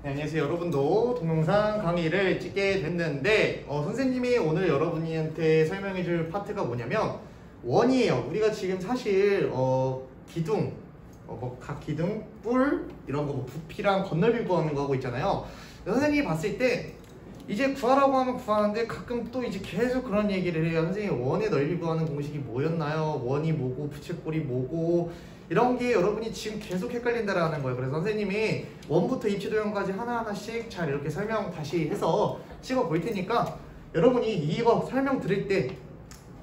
네, 안녕하세요. 여러분도 동영상 강의를 찍게 됐는데 선생님이 오늘 여러분한테 설명해줄 파트가 뭐냐면 원이에요. 우리가 지금 사실 기둥, 각 기둥, 뿔 이런 거 부피랑 건널비 구하는 거 하고 있잖아요. 선생님이 봤을 때 이제 구하라고 하면 구하는데 가끔 또 이제 계속 그런 얘기를 해요. 선생님 원의 넓이 구하는 공식이 뭐였나요? 원이 뭐고 부채꼴이 뭐고 이런 게 여러분이 지금 계속 헷갈린다라는 거예요. 그래서 선생님이 원부터 입체도형까지 하나하나씩 잘 이렇게 설명 다시 해서 찍어 볼 테니까 여러분이 이거 설명 들을 때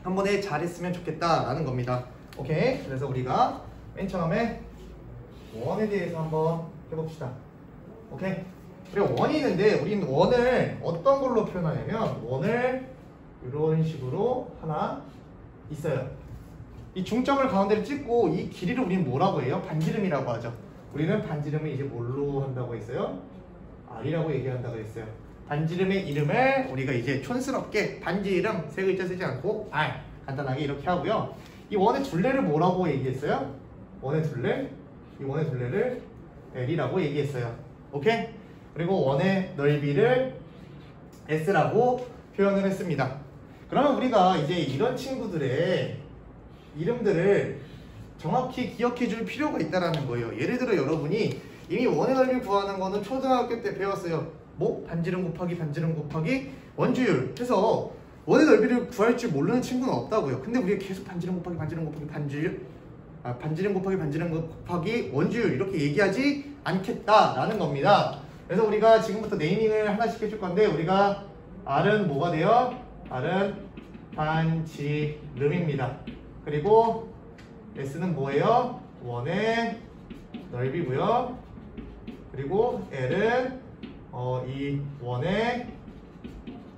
한 번에 잘했으면 좋겠다라는 겁니다. 오케이? 그래서 우리가 맨 처음에 원에 대해서 한번 해봅시다. 오케이? 그리고 원이 있는데 우리는 원을 어떤 걸로 표현하냐면 원을 이런 식으로 하나 있어요. 이 중점을 가운데로 찍고 이 길이를 우리는 뭐라고 해요? 반지름이라고 하죠. 우리는 반지름을 이제 뭘로 한다고 했어요? R이라고 얘기한다고 했어요. 반지름의 이름을 우리가 이제 촌스럽게 반지름 세 글자 쓰지 않고 R 간단하게 이렇게 하고요. 이 원의 둘레를 뭐라고 얘기했어요? 원의 둘레, 이 원의 둘레를 L이라고 얘기했어요. 오케이? 그리고 원의 넓이를 S라고 표현을 했습니다. 그러면 우리가 이제 이런 친구들의 이름들을 정확히 기억해 줄 필요가 있다는 거예요. 예를 들어 여러분이 이미 원의 넓이 구하는 거는 초등학교 때 배웠어요. 뭐? 반지름 곱하기 반지름 곱하기 원주율 해서 원의 넓이를 구할 줄 모르는 친구는 없다고요. 근데 우리가 계속 반지름 곱하기 반지름 곱하기 반지름 곱하기 반지름 곱하기 원주율 이렇게 얘기하지 않겠다라는 겁니다. 그래서 우리가 지금부터 네이밍을 하나씩 해줄 건데 우리가 R은 뭐가 돼요? R은 반지름입니다. 그리고 S는 뭐예요? 원의 넓이고요. 그리고 L은 이 원의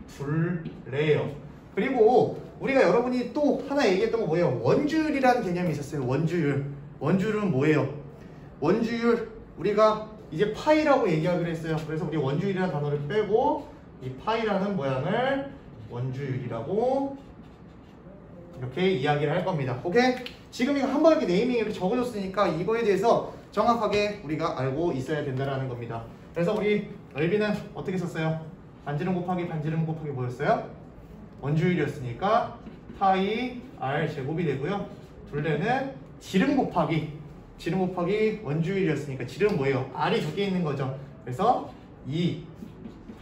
둘레예요. 그리고 우리가 여러분이 또 하나 얘기했던 거 뭐예요? 원주율이라는 개념이 있었어요. 원주율. 원주율은 뭐예요? 원주율 우리가 이제 파이라고 얘기하기로 했어요. 그래서 우리 원주율이라는 단어를 빼고 이 파이라는 모양을 원주율이라고 이렇게 이야기를 할 겁니다. 오케이? 지금 이거 한번 이렇게 네이밍 이렇게 적어줬으니까 이거에 대해서 정확하게 우리가 알고 있어야 된다는 겁니다. 그래서 우리 넓이는 어떻게 썼어요? 반지름 곱하기 반지름 곱하기 뭐였어요? 원주율이었으니까 파이 R 제곱이 되고요. 둘레는 지름 곱하기 원주율이었으니까 지름은 뭐예요? R이 두 개 있는 거죠. 그래서 2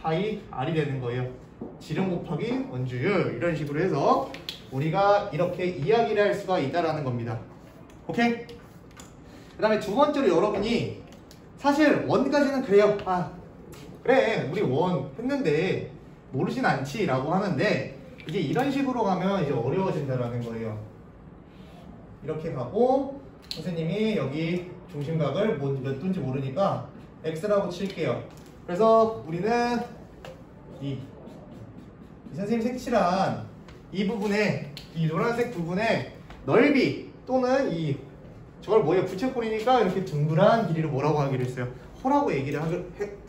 파이 R이 되는 거예요. 지름 곱하기 원주율 이런 식으로 해서 우리가 이렇게 이야기를 할 수가 있다라는 겁니다. 오케이? 그 다음에 두 번째로 여러분이 사실 원까지는 그래요. 그래 우리 원 했는데 모르진 않지 라고 하는데 이제 이런 식으로 가면 이제 어려워진다라는 거예요. 이렇게 가고 선생님이 여기 중심각을 몇 도인지 모르니까 X라고 칠게요. 그래서 우리는 이 선생님 색칠한 이 부분에 이 노란색 부분의 넓이 또는 저걸 뭐예요? 부채꼴이니까 이렇게 둥그란 길이를 뭐라고 하기로 했어요? 호라고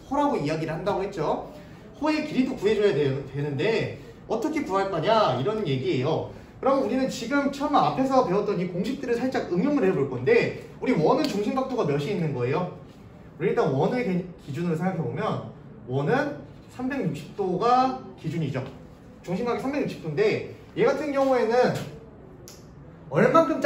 호라고 이야기를 한다고 했죠. 호의 길이도 구해줘야 되는데 어떻게 구할 거냐 이런 얘기예요. 그럼 우리는 지금 처음 앞에서 배웠던 이 공식들을 살짝 응용을 해볼 건데 우리 원은 중심각도가 몇이 있는 거예요? 우리 일단 원을 기준으로 생각해보면 원은 360도가 기준이죠. 중심각이 360도인데 얘 같은 경우에는 얼만큼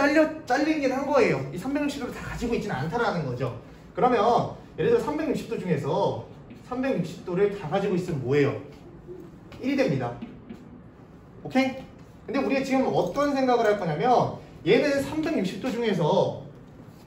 잘리긴 한 거예요. 이 360도를 다 가지고 있지는 않다라는 거죠. 그러면 예를 들어 360도 중에서 360도를 다 가지고 있으면 뭐예요? 1이 됩니다. 오케이? 근데 우리가 지금 어떤 생각을 할 거냐면 얘는 360도 중에서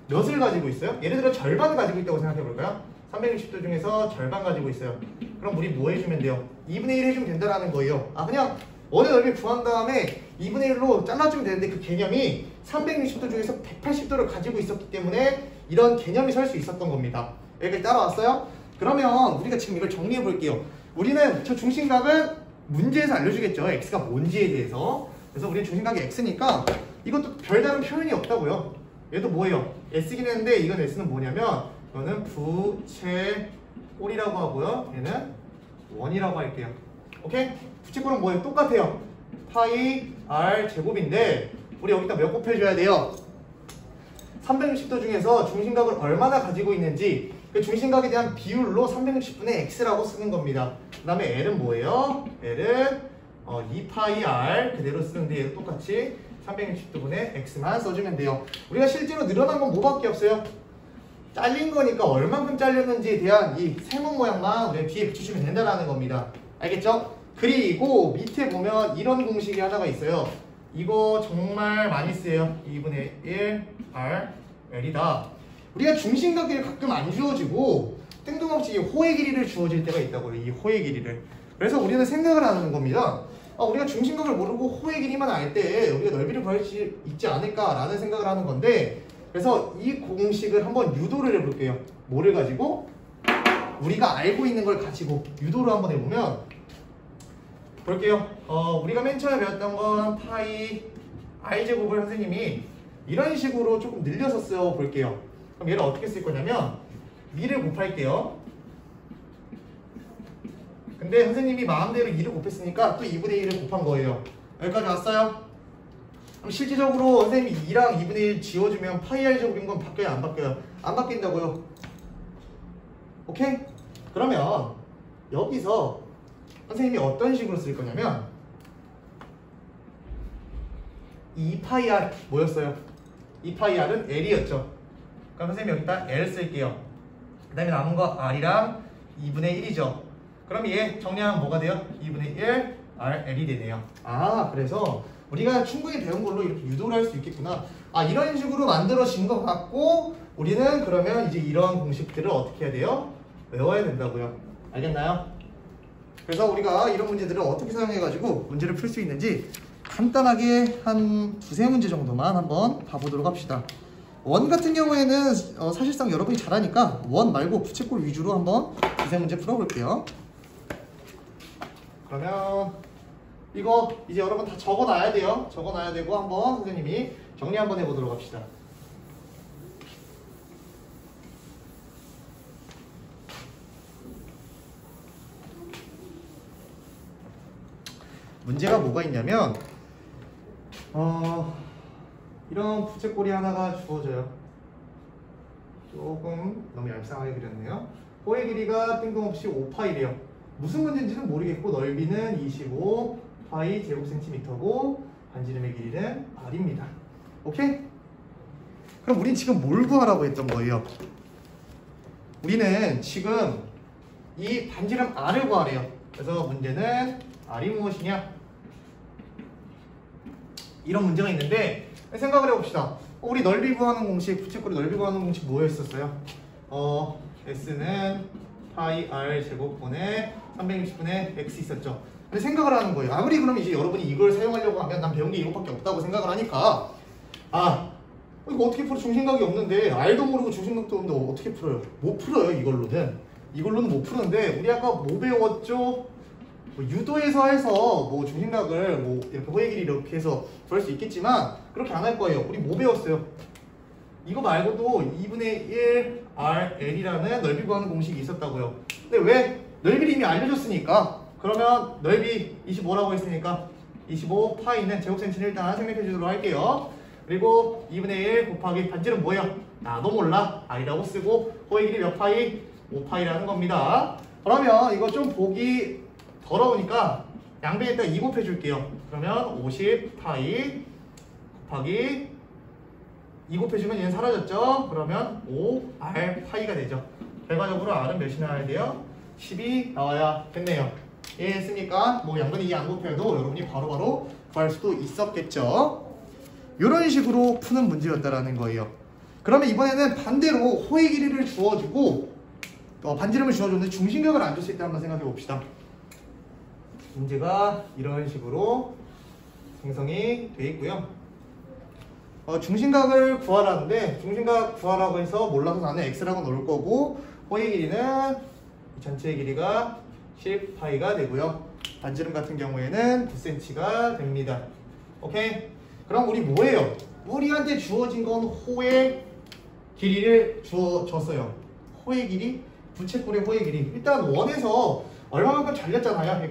몇을 가지고 있어요? 예를 들어 절반을 가지고 있다고 생각해 볼까요? 360도 중에서 절반 가지고 있어요. 그럼 우리 뭐 해주면 돼요? 2분의 1 해주면 된다라는 거예요. 그냥 원의 넓이 구한 다음에 2분의 1로 잘라주면 되는데 그 개념이 360도 중에서 180도를 가지고 있었기 때문에 이런 개념이 설 수 있었던 겁니다. 여기까지 따라왔어요? 그러면 우리가 지금 이걸 정리해 볼게요. 우리는 저 중심각은 문제에서 알려주겠죠. X가 뭔지에 대해서. 그래서 우리 중심각이 X니까 이것도 별다른 표현이 없다고요. 얘도 뭐예요? S긴 했는데 이건 S는 뭐냐면 이거는 부채꼴이라고 하고요. 얘는 원이라고 할게요. 오케이? 부채꼴은 뭐예요? 똑같아요. 파이 R 제곱인데 우리 여기다 몇 곱해줘야 돼요? 360도 중에서 중심각을 얼마나 가지고 있는지 그 중심각에 대한 비율로 360분의 x라고 쓰는 겁니다. 그 다음에 L은 뭐예요? L은 2파이 r 그대로 쓰는데 얘도 똑같이 360도분의 x만 써주면 돼요. 우리가 실제로 늘어난 건 뭐밖에 없어요? 잘린 거니까 얼만큼 잘렸는지에 대한 이 세모 모양만 우리가 뒤에 붙여주면 된다는 겁니다. 알겠죠? 그리고 밑에 보면 이런 공식이 하나가 있어요. 이거 정말 많이 쓰여요. 2분의 1 r l이다. 우리가 중심각이 가끔 안 주어지고 뜬금없이 호의 길이를 주어질 때가 있다고요. 이 호의 길이를. 그래서 우리는 생각을 하는 겁니다. 우리가 중심각을 모르고 호의 길이만 알 때 우리가 넓이를 구할 수 있지 않을까라는 생각을 하는 건데, 그래서 이 공식을 한번 유도를 해볼게요. 뭐를 가지고? 우리가 알고 있는 걸 가지고 유도를 한번 해보면 볼게요. 우리가 맨 처음에 배웠던 건 파이 r제곱을 선생님이 이런 식으로 조금 늘려서 써 볼게요. 그럼 얘를 어떻게 쓸 거냐면 미를 곱할게요. 근데 선생님이 마음대로 2를 곱했으니까 또 2분의 1을 곱한 거예요. 여기까지 왔어요? 그럼 실질적으로 선생님이 2랑 2분의 1 지워주면 파이 r제곱인 건 바뀌어요? 안 바뀌어요? 안 바뀐다고요. 오케이? 그러면 여기서 선생님이 어떤 식으로 쓸 거냐면 2파이 r 뭐였어요? 2파이 r은 l이었죠. 그럼 선생님이 여기다 l 쓸게요. 그 다음에 남은 거 r이랑 2분의 1이죠. 그럼 얘 정리하면 뭐가 돼요? 2분의 1 r l이 되네요. 그래서 우리가 충분히 배운 걸로 이렇게 유도를 할 수 있겠구나. 이런 식으로 만들어진 것 같고 우리는 그러면 이제 이런 공식들을 어떻게 해야 돼요? 외워야 된다고요. 알겠나요? 그래서 우리가 이런 문제들을 어떻게 사용해가지고 문제를 풀 수 있는지 간단하게 한 두세 문제 정도만 한번 봐보도록 합시다. 원 같은 경우에는 사실상 여러분이 잘하니까 원 말고 부채꼴 위주로 한번 두세 문제 풀어볼게요. 그러면 이거 이제 여러분 다 적어놔야 돼요. 적어놔야 되고 한번 선생님이 정리 한번 해보도록 합시다. 문제가 뭐가 있냐면 이런 부채꼴이 하나가 주어져요. 조금 너무 얄쌍하게 그렸네요. 호의 길이가 뜬금없이 5파이래요. 무슨 문제인지는 모르겠고 넓이는 25파이 제곱센티미터고 반지름의 길이는 r입니다. 오케이? 그럼 우린 지금 뭘 구하라고 했던 거예요? 우리는 지금 이 반지름 r을 구하래요. 그래서 문제는 r이 무엇이냐? 이런 문제가 있는데 생각을 해봅시다. 우리 넓이 구하는 공식, 부채꼴이 넓이 구하는 공식 뭐였었어요? S는 파이 r 제곱분의 360분의 x 있었죠. 근데 생각을 하는 거예요. 아무리 그러면 이제 여러분이 이걸 사용하려고 하면 난 배운 게 이것밖에 없다고 생각을 하니까 이거 어떻게 풀어? 중심각이 없는데 r도 모르고 중심각도 없는데 어떻게 풀어요? 못 풀어요. 이걸로는 못 푸는데 우리 아까 뭐 배웠죠? 유도에서 해서 뭐 중심각을 뭐 이렇게 호의 길이 이렇게 해서 구할 수 있겠지만 그렇게 안 할 거예요. 우리 뭐 배웠어요? 이거 말고도 2분의 1 r l이라는 넓이 구하는 공식이 있었다고요. 근데 왜? 넓이를 이미 알려줬으니까. 그러면 넓이 25라고 했으니까 25파이는 제곱센티를 일단 생략해 주도록 할게요. 그리고 2분의 1 곱하기 반지름 뭐예요? 나도 몰라. r이라고 쓰고 호의 길이 몇 파이? 5파이라는 겁니다. 그러면 이거 좀 보기 더러우니까 양변에다 2 곱해줄게요. 그러면 50파이 곱하기 2 곱해주면 얘는 사라졌죠? 그러면 5r 파이가 되죠. 결과적으로 r은 몇이 나와야 돼요? 10이 나와야겠네요. 이해했습니까? 뭐 양변에 2 안 곱해도 여러분이 바로바로 구할 수도 있었겠죠. 이런 식으로 푸는 문제였다라는 거예요. 그러면 이번에는 반대로 호의 길이를 주어주고 반지름을 주어줬는데 중심각을 안 줬을 때 한번 생각해 봅시다. 문제가 이런 식으로 생성이 되어 있고요. 중심각을 구하라는데 중심각 구하라고 해서 몰라서 나는 x라고 넣을 거고 호의 길이는 전체의 길이가 10파이가 되고요. 반지름 같은 경우에는 9cm가 됩니다. 오케이? 그럼 우리 뭐예요? 우리한테 주어진 건 호의 길이를 줬어요. 호의 길이? 부채꼴의 호의 길이. 일단 원에서 얼마만큼 잘렸잖아요.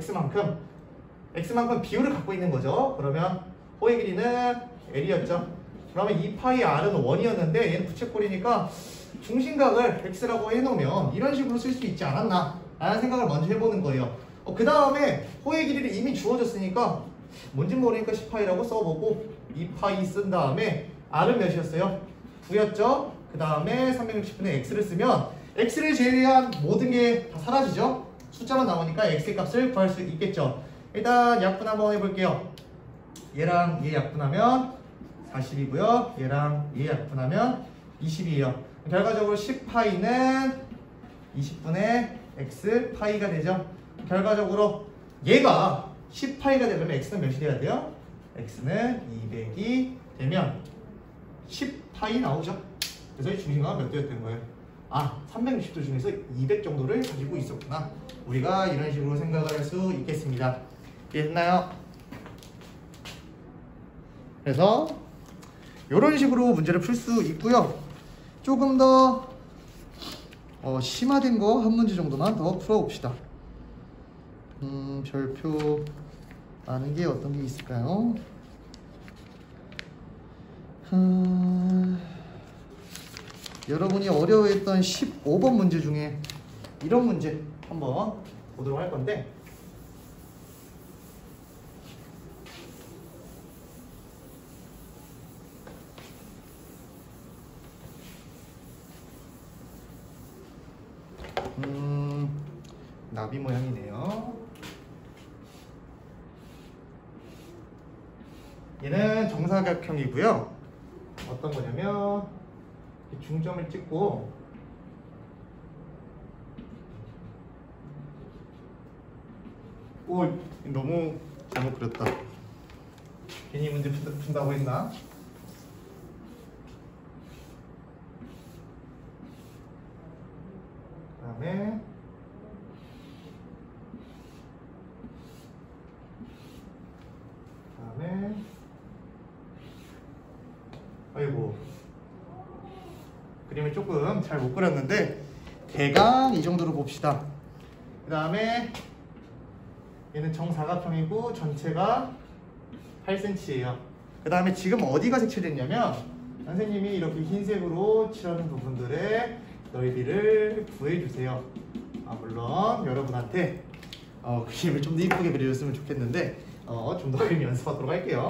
x만큼 비율을 갖고 있는 거죠. 그러면 호의 길이는 l이었죠. 그러면 2파이 r은 1이었는데 얘는 부채꼴이니까 중심각을 x라고 해놓으면 이런 식으로 쓸 수 있지 않았나 라는 생각을 먼저 해보는 거예요. 그 다음에 호의 길이를 이미 주어졌으니까 뭔지 모르니까 10파이라고 써보고 2파이 쓴 다음에 r은 몇이었어요? 9였죠? 그 다음에 360분의 x를 쓰면 x를 제외한 모든 게 다 사라지죠? 숫자만 나오니까 x의 값을 구할 수 있겠죠? 일단 약분 한번 해볼게요. 얘랑 얘 약분하면 40이고요. 얘랑 얘 약분하면 20이에요. 결과적으로 10파이는 20분의 x 파이가 되죠. 결과적으로 얘가 10파이가 되려면 x는 몇이 돼야 돼요? x는 200이 되면 10파이 나오죠. 그래서 이 중심각은 몇 도였던 거예요? 360도 중에서 200 정도를 가지고 있었구나. 우리가 이런 식으로 생각을 할 수 있겠습니다. 이해했나요? 그래서 이런 식으로 문제를 풀 수 있고요. 조금 더 심화된 거 한 문제 정도만 더 풀어봅시다. 별표 아는 게 어떤 게 있을까요? 여러분이 어려워했던 15번 문제 중에 이런 문제 한번 보도록 할 건데, 나비 모양이네요. 얘는 정사각형이고요. 어떤 거냐면 중점을 찍고 너무 잘못 그렸다. 괜히 문제 푼다고 했나? 그다음에 아이고 그림을 조금 잘 못 그렸는데 대강 이 정도로 봅시다. 그 다음에 얘는 정사각형이고 전체가 8cm예요. 그 다음에 지금 어디가 색칠됐냐면 선생님이 이렇게 흰색으로 칠하는 부분들의 넓이를 구해주세요. 물론 여러분한테 그림을 좀 더 이쁘게 그려줬으면 좋겠는데 좀 더 그림 연습하도록 할게요.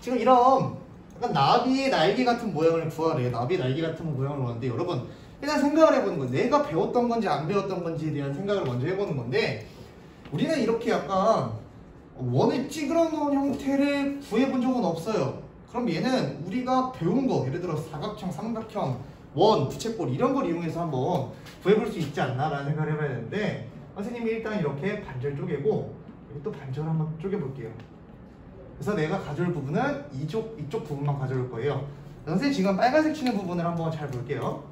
지금 이런 약간 나비의 날개 같은 모양을 구하래요. 나비의 날개 같은 모양을 구하는데 여러분 일단 생각을 해보는 거예요. 내가 배웠던 건지 안 배웠던 건지에 대한 생각을 먼저 해보는 건데, 우리는 이렇게 약간 원을 찌그러 놓은 형태를 구해본 적은 없어요. 그럼 얘는 우리가 배운 거, 예를 들어 사각형, 삼각형, 원, 부채꼴 이런 걸 이용해서 한번 구해볼 수 있지 않나 라는 생각을 해봐야 되는데, 선생님이 일단 이렇게 반절 쪼개고 여기 또 반절 한번 쪼개볼게요. 그래서 내가 가져올 부분은 이쪽 부분만 가져올 거예요. 선생님 지금 빨간색 치는 부분을 한번 잘 볼게요.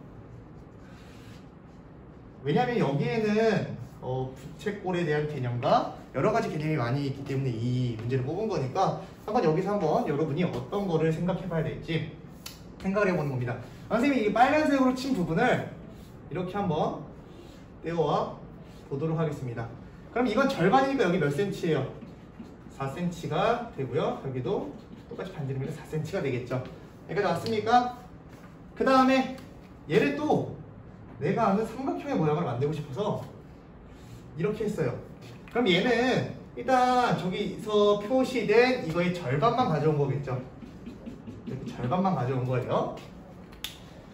왜냐하면 여기에는 부채꼴에 대한 개념과 여러 가지 개념이 많이 있기 때문에 이 문제를 뽑은 거니까 여기서 한번 여러분이 어떤 거를 생각해 봐야 될지 생각을 해보는 겁니다. 선생님이 이 빨간색으로 친 부분을 이렇게 한번 떼어와 보도록 하겠습니다. 그럼 이건 절반이니까 여기 몇 cm예요? 4cm가 되고요. 여기도 똑같이 반지르면 4cm가 되겠죠. 여기까지 왔습니까? 그 다음에 얘를 또 내가 아는 삼각형의 모양을 만들고 싶어서 이렇게 했어요. 그럼 얘는 일단 저기서 표시된 이거의 절반만 가져온 거겠죠. 이렇게 절반만 가져온 거예요.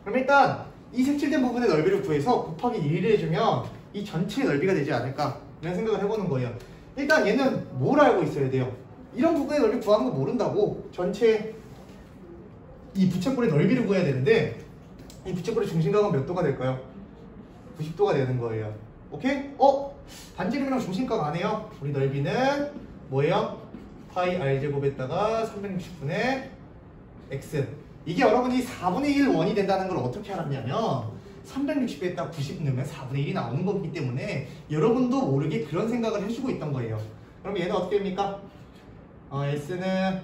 그럼 일단 이 색칠된 부분의 넓이를 구해서 곱하기 1을 해주면 이 전체의 넓이가 되지 않을까 이런 생각을 해보는 거예요. 일단 얘는 뭘 알고 있어야 돼요? 이런 부분의 넓이 구하는 거 모른다고. 전체 이 부채꼴의 넓이를 구해야 되는데 이 부채꼴의 중심각은 몇 도가 될까요? 90도가 되는 거예요. 오케이? 반지름이랑 중심각 안 해요? 우리 넓이는 뭐예요? 파이 r제곱에다가 360분의 x. 이게 여러분이 4분의 1 원이 된다는 걸 어떻게 알았냐면 360에다 90 넣으면 4분의 1이 나오는 거기 때문에 여러분도 모르게 그런 생각을 해주고 있던 거예요. 그럼 얘는 어떻게 됩니까? s는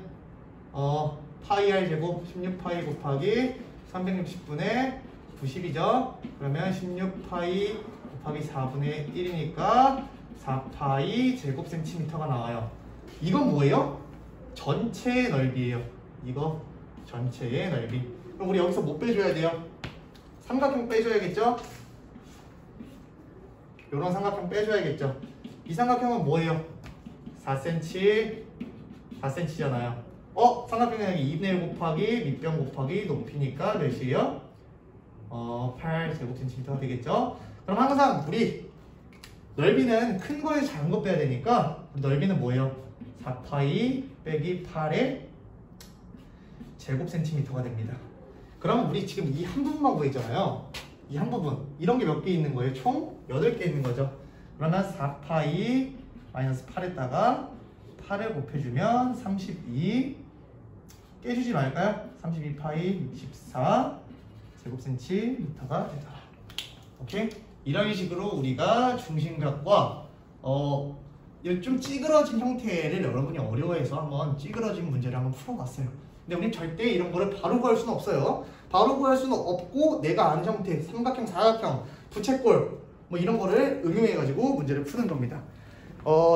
파이 r제곱 16파이 곱하기 360분의 90이죠. 그러면 16파이 곱하기 4분의 1이니까 4파이 제곱센티미터가 나와요. 이건 뭐예요? 전체 넓이에요. 이거 전체의 넓이. 그럼 우리 여기서 뭐 빼줘야 돼요? 삼각형 빼줘야겠죠? 요런 삼각형 빼줘야겠죠? 이 삼각형은 뭐예요? 4cm, 4cm잖아요. 삼각형이 2분의 1 곱하기 밑변 곱하기 높이니까 몇이에요? 8제곱cm가 되겠죠? 그럼 항상 우리 넓이는 큰 거에서 작은 거 빼야 되니까 넓이는 뭐예요? 4파이 빼기 8의 제곱센티미터가 됩니다. 그럼 우리 지금 이 한 부분만 구했잖아요. 이 한 부분, 이런 게 몇 개 있는 거예요? 총 8개 있는 거죠. 그러면 4파이 마이너스 8에다가 8을 곱해주면 32 깨주지 말까요? 32파이 64 제곱센티미터가 되더라. 오케이? 이런 식으로 우리가 중심각과 좀 찌그러진 형태를 여러분이 어려워해서 한번 찌그러진 문제를 한번 풀어봤어요. 근데 우리 절대 이런 거를 바로 구할 수는 없어요. 바로 구할 수는 없고 내가 아는 형태, 삼각형, 사각형, 부채꼴 뭐 이런 거를 응용해가지고 문제를 푸는 겁니다.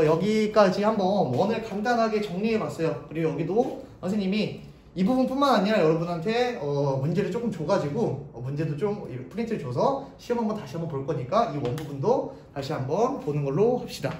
여기까지 한번 원을 간단하게 정리해봤어요. 그리고 여기도 선생님이 이 부분뿐만 아니라 여러분한테 문제를 조금 줘가지고 문제도 좀 프린트를 줘서 시험 한번 다시 한번 볼 거니까 이 원 부분도 다시 한번 보는 걸로 합시다.